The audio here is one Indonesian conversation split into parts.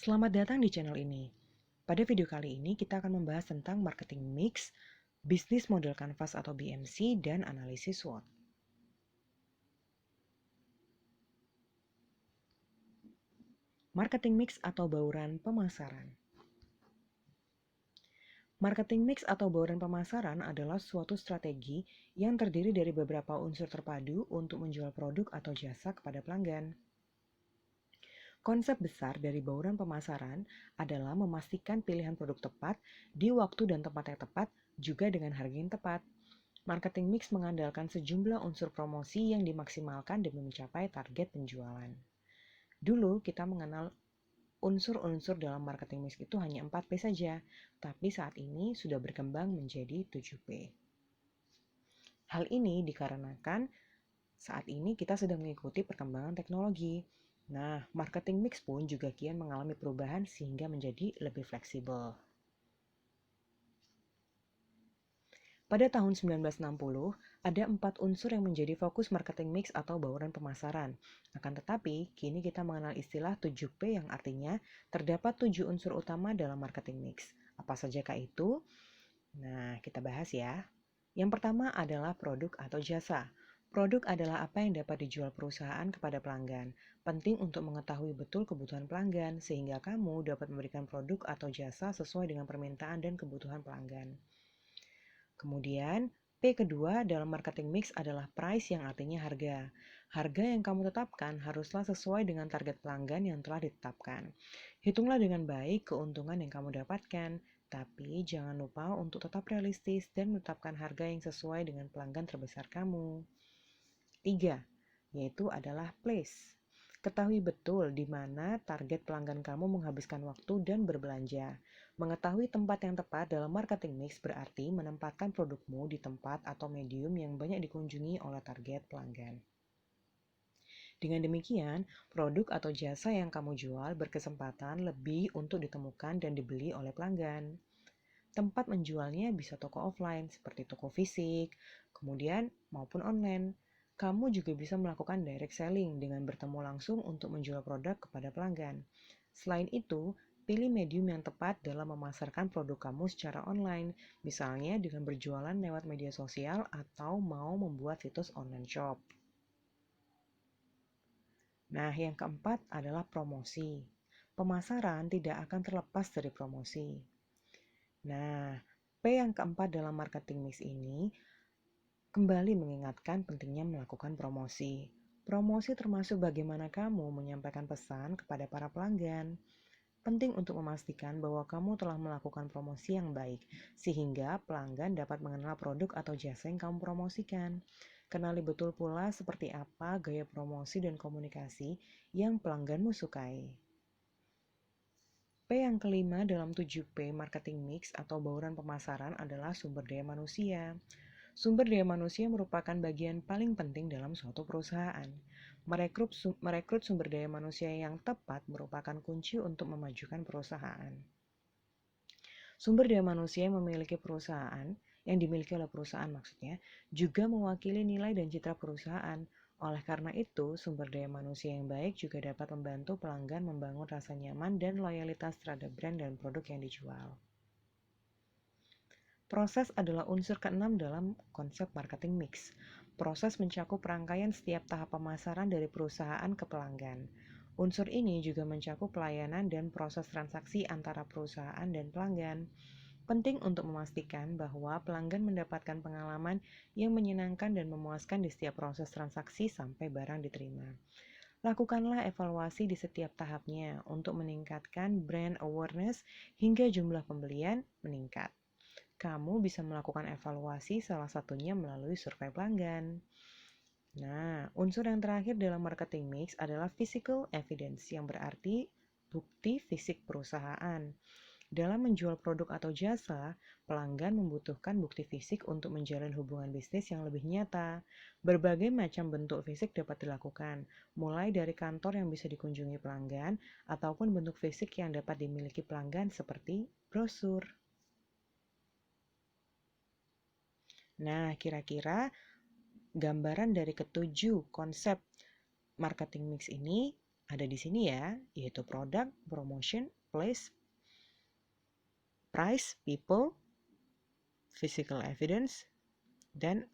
Selamat datang di channel ini. Pada video kali ini kita akan membahas tentang marketing mix, bisnis model canvas atau BMC, dan analisis SWOT. Marketing mix atau bauran pemasaran. Marketing mix atau bauran pemasaran adalah suatu strategi yang terdiri dari beberapa unsur terpadu untuk menjual produk atau jasa kepada pelanggan. Konsep besar dari bauran pemasaran adalah memastikan pilihan produk tepat di waktu dan tempat yang tepat, juga dengan harga yang tepat. Marketing mix mengandalkan sejumlah unsur promosi yang dimaksimalkan demi mencapai target penjualan. Dulu kita mengenal unsur-unsur dalam marketing mix itu hanya 4P saja, tapi saat ini sudah berkembang menjadi 7P. Hal ini dikarenakan saat ini kita sedang mengikuti perkembangan teknologi. Nah, marketing mix pun juga kian mengalami perubahan sehingga menjadi lebih fleksibel. Pada tahun 1960, ada 4 unsur yang menjadi fokus marketing mix atau bauran pemasaran. Akan tetapi, kini kita mengenal istilah 7P yang artinya terdapat 7 unsur utama dalam marketing mix. Apa sajakah itu? Nah, kita bahas ya. Yang pertama adalah produk atau jasa. Produk adalah apa yang dapat dijual perusahaan kepada pelanggan. Penting untuk mengetahui betul kebutuhan pelanggan, sehingga kamu dapat memberikan produk atau jasa sesuai dengan permintaan dan kebutuhan pelanggan. Kemudian, P kedua dalam marketing mix adalah price yang artinya harga. Harga yang kamu tetapkan haruslah sesuai dengan target pelanggan yang telah ditetapkan. Hitunglah dengan baik keuntungan yang kamu dapatkan, tapi jangan lupa untuk tetap realistis dan menetapkan harga yang sesuai dengan pelanggan terbesar kamu. 3, yaitu adalah place. Ketahui betul di mana target pelanggan kamu menghabiskan waktu dan berbelanja. Mengetahui tempat yang tepat dalam marketing mix berarti menempatkan produkmu di tempat atau medium yang banyak dikunjungi oleh target pelanggan. Dengan demikian, produk atau jasa yang kamu jual berkesempatan lebih untuk ditemukan dan dibeli oleh pelanggan. Tempat menjualnya bisa toko offline seperti toko fisik, kemudian maupun online. Kamu juga bisa melakukan direct selling dengan bertemu langsung untuk menjual produk kepada pelanggan. Selain itu, pilih medium yang tepat dalam memasarkan produk kamu secara online, misalnya dengan berjualan lewat media sosial atau mau membuat situs online shop. Nah, yang keempat adalah promosi. Pemasaran tidak akan terlepas dari promosi. Nah, P yang keempat dalam marketing mix ini kembali mengingatkan pentingnya melakukan promosi. Promosi termasuk bagaimana kamu menyampaikan pesan kepada para pelanggan. Penting untuk memastikan bahwa kamu telah melakukan promosi yang baik, sehingga pelanggan dapat mengenal produk atau jasa yang kamu promosikan. Kenali betul pula seperti apa gaya promosi dan komunikasi yang pelangganmu sukai. P yang kelima dalam 7P marketing mix atau bauran pemasaran adalah sumber daya manusia. Sumber daya manusia merupakan bagian paling penting dalam suatu perusahaan. Merekrut sumber daya manusia yang tepat merupakan kunci untuk memajukan perusahaan. Sumber daya manusia yang dimiliki oleh perusahaan maksudnya, juga mewakili nilai dan citra perusahaan. Oleh karena itu, sumber daya manusia yang baik juga dapat membantu pelanggan membangun rasa nyaman dan loyalitas terhadap brand dan produk yang dijual. Proses adalah unsur keenam dalam konsep marketing mix. Proses mencakup rangkaian setiap tahap pemasaran dari perusahaan ke pelanggan. Unsur ini juga mencakup pelayanan dan proses transaksi antara perusahaan dan pelanggan. Penting untuk memastikan bahwa pelanggan mendapatkan pengalaman yang menyenangkan dan memuaskan di setiap proses transaksi sampai barang diterima. Lakukanlah evaluasi di setiap tahapnya untuk meningkatkan brand awareness hingga jumlah pembelian meningkat. Kamu bisa melakukan evaluasi salah satunya melalui survei pelanggan. Nah, unsur yang terakhir dalam marketing mix adalah physical evidence, yang berarti bukti fisik perusahaan. Dalam menjual produk atau jasa, pelanggan membutuhkan bukti fisik untuk menjalin hubungan bisnis yang lebih nyata. Berbagai macam bentuk fisik dapat dilakukan, mulai dari kantor yang bisa dikunjungi pelanggan, ataupun bentuk fisik yang dapat dimiliki pelanggan seperti brosur. Nah, kira-kira gambaran dari ketujuh konsep marketing mix ini ada di sini ya, yaitu product, promotion, place, price, people, physical evidence, dan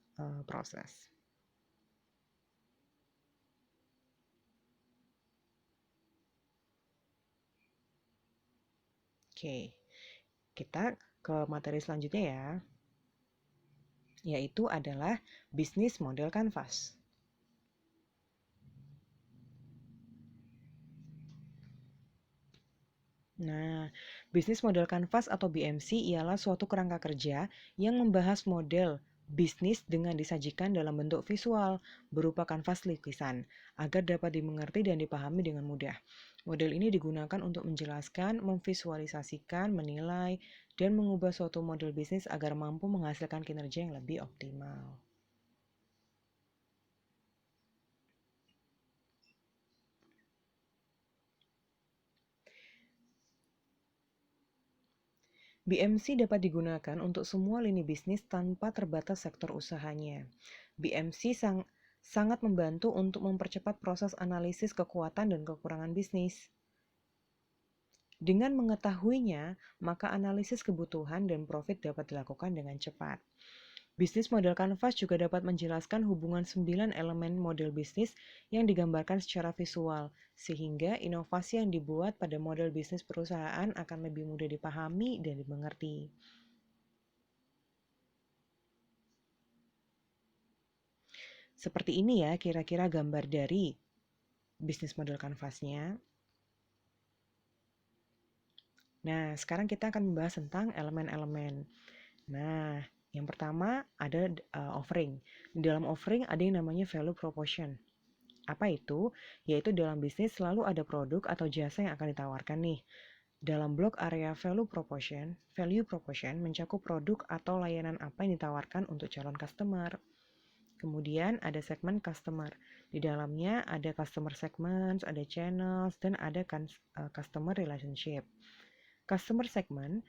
proses. Oke, kita ke materi selanjutnya ya, yaitu adalah bisnis model kanvas. Nah, bisnis model kanvas atau BMC ialah suatu kerangka kerja yang membahas model bisnis dengan disajikan dalam bentuk visual berupa kanvas lukisan agar dapat dimengerti dan dipahami dengan mudah. Model ini digunakan untuk menjelaskan, memvisualisasikan, menilai, dan mengubah suatu model bisnis agar mampu menghasilkan kinerja yang lebih optimal. BMC dapat digunakan untuk semua lini bisnis tanpa terbatas sektor usahanya. BMC sangat membantu untuk mempercepat proses analisis kekuatan dan kekurangan bisnis. Dengan mengetahuinya, maka analisis kebutuhan dan profit dapat dilakukan dengan cepat. Bisnis model kanvas juga dapat menjelaskan hubungan 9 elemen model bisnis yang digambarkan secara visual, sehingga inovasi yang dibuat pada model bisnis perusahaan akan lebih mudah dipahami dan dimengerti. Seperti ini ya kira-kira gambar dari bisnis model kanvasnya. Nah, sekarang kita akan membahas tentang elemen-elemen. Nah, yang pertama ada offering. Di dalam offering ada yang namanya value proposition. Apa itu? Yaitu dalam bisnis selalu ada produk atau jasa yang akan ditawarkan nih. Dalam blok area value proposition mencakup produk atau layanan apa yang ditawarkan untuk calon customer. Kemudian ada segmen customer. Di dalamnya ada customer segments, ada channels, dan ada customer relationship. Customer segment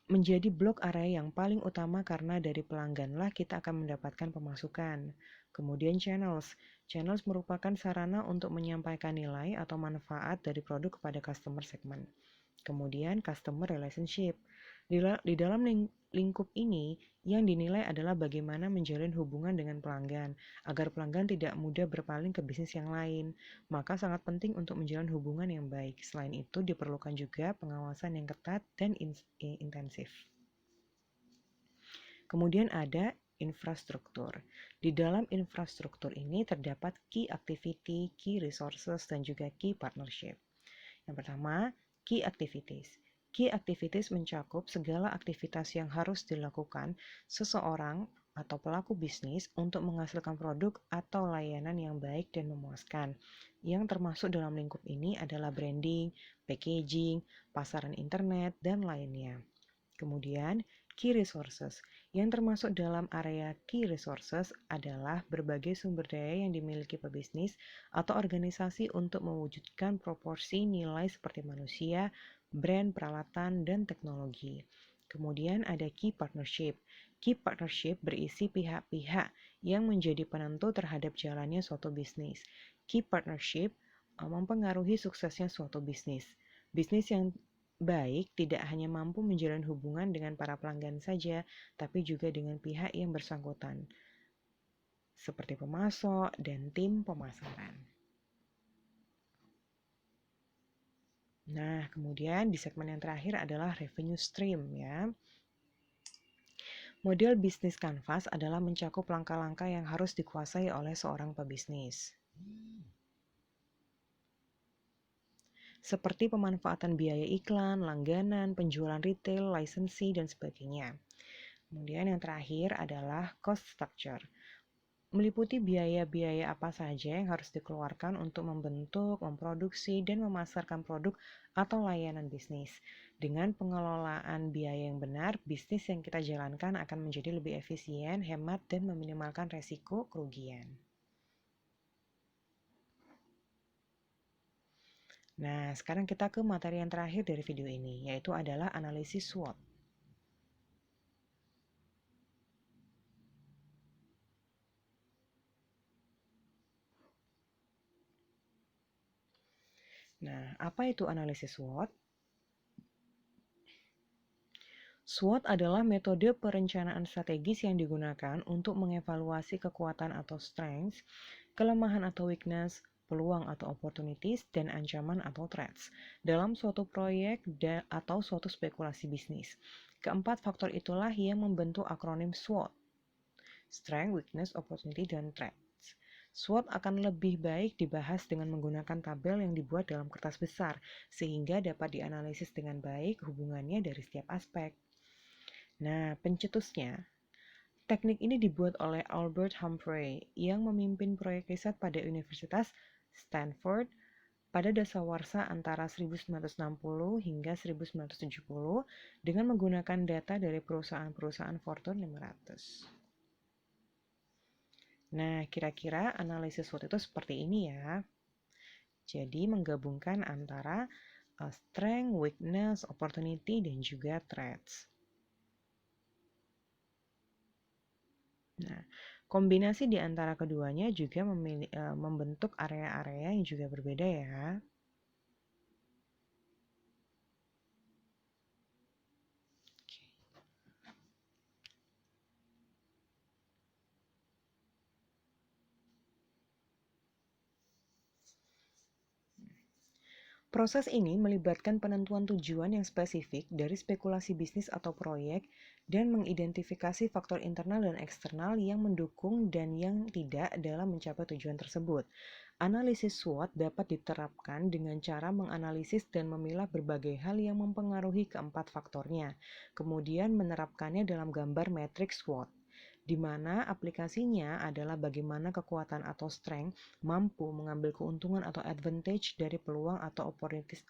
menjadi blok area yang paling utama karena dari pelangganlah kita akan mendapatkan pemasukan. Kemudian channels. Channels merupakan sarana untuk menyampaikan nilai atau manfaat dari produk kepada customer segment. Kemudian customer relationship. Di dalam lingkup ini, yang dinilai adalah bagaimana menjalin hubungan dengan pelanggan, agar pelanggan tidak mudah berpaling ke bisnis yang lain. Maka sangat penting untuk menjalin hubungan yang baik. Selain itu, diperlukan juga pengawasan yang ketat dan intensif. Kemudian ada infrastruktur. Di dalam infrastruktur ini terdapat key activity, key resources, dan juga key partnership. Yang pertama, key activities. Key activities mencakup segala aktivitas yang harus dilakukan seseorang atau pelaku bisnis untuk menghasilkan produk atau layanan yang baik dan memuaskan. Yang termasuk dalam lingkup ini adalah branding, packaging, pasaran internet, dan lainnya. Kemudian, key resources. Yang termasuk dalam area key resources adalah berbagai sumber daya yang dimiliki pebisnis atau organisasi untuk mewujudkan proporsi nilai seperti manusia, brand, peralatan, dan teknologi. Kemudian ada key partnership. Key partnership berisi pihak-pihak yang menjadi penentu terhadap jalannya suatu bisnis. Key partnership mempengaruhi suksesnya suatu bisnis. Bisnis yang baik tidak hanya mampu menjalin hubungan dengan para pelanggan saja, tapi juga dengan pihak yang bersangkutan, seperti pemasok dan tim pemasaran. Nah, kemudian di segmen yang terakhir adalah revenue stream ya. Model bisnis kanvas adalah mencakup langkah-langkah yang harus dikuasai oleh seorang pebisnis. Seperti pemanfaatan biaya iklan, langganan, penjualan retail, lisensi, dan sebagainya. Kemudian yang terakhir adalah cost structure. Meliputi biaya-biaya apa saja yang harus dikeluarkan untuk membentuk, memproduksi, dan memasarkan produk atau layanan bisnis. Dengan pengelolaan biaya yang benar, bisnis yang kita jalankan akan menjadi lebih efisien, hemat, dan meminimalkan resiko kerugian. Nah, sekarang kita ke materi yang terakhir dari video ini, yaitu adalah analisis SWOT. Nah, apa itu analisis SWOT? SWOT adalah metode perencanaan strategis yang digunakan untuk mengevaluasi kekuatan atau strengths, kelemahan atau weakness, peluang atau opportunities, dan ancaman atau threats dalam suatu proyek atau suatu spekulasi bisnis. Keempat faktor itulah yang membentuk akronim SWOT: Strength, Weakness, Opportunity, dan Threats. SWOT akan lebih baik dibahas dengan menggunakan tabel yang dibuat dalam kertas besar, sehingga dapat dianalisis dengan baik hubungannya dari setiap aspek. Nah, pencetusnya, teknik ini dibuat oleh Albert Humphrey yang memimpin proyek riset pada Universitas Stanford pada dasawarsa antara 1960 hingga 1970 dengan menggunakan data dari perusahaan-perusahaan Fortune 500. Nah, kira-kira analisis SWOT itu seperti ini ya. Jadi menggabungkan antara strength, weakness, opportunity, dan juga threats. Nah, kombinasi di antara keduanya juga membentuk area-area yang juga berbeda ya. Proses ini melibatkan penentuan tujuan yang spesifik dari spekulasi bisnis atau proyek dan mengidentifikasi faktor internal dan eksternal yang mendukung dan yang tidak dalam mencapai tujuan tersebut. Analisis SWOT dapat diterapkan dengan cara menganalisis dan memilah berbagai hal yang mempengaruhi keempat faktornya, kemudian menerapkannya dalam gambar matriks SWOT, di mana aplikasinya adalah bagaimana kekuatan atau strength mampu mengambil keuntungan atau advantage dari peluang atau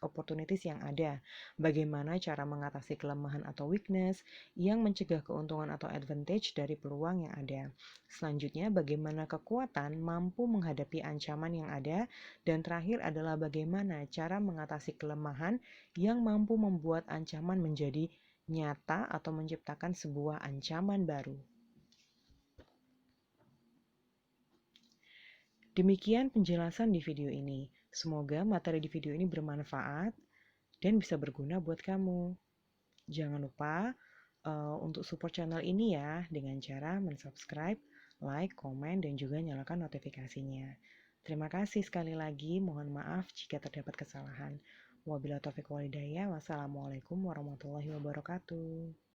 opportunities yang ada, bagaimana cara mengatasi kelemahan atau weakness yang mencegah keuntungan atau advantage dari peluang yang ada. Selanjutnya, bagaimana kekuatan mampu menghadapi ancaman yang ada, dan terakhir adalah bagaimana cara mengatasi kelemahan yang mampu membuat ancaman menjadi nyata atau menciptakan sebuah ancaman baru. Demikian penjelasan di video ini. Semoga materi di video ini bermanfaat dan bisa berguna buat kamu. Jangan lupa untuk support channel ini ya dengan cara mensubscribe, like, komen, dan juga nyalakan notifikasinya. Terima kasih sekali lagi. Mohon maaf jika terdapat kesalahan. Wabillahi taufiq walhidayah. Wassalamualaikum warahmatullahi wabarakatuh.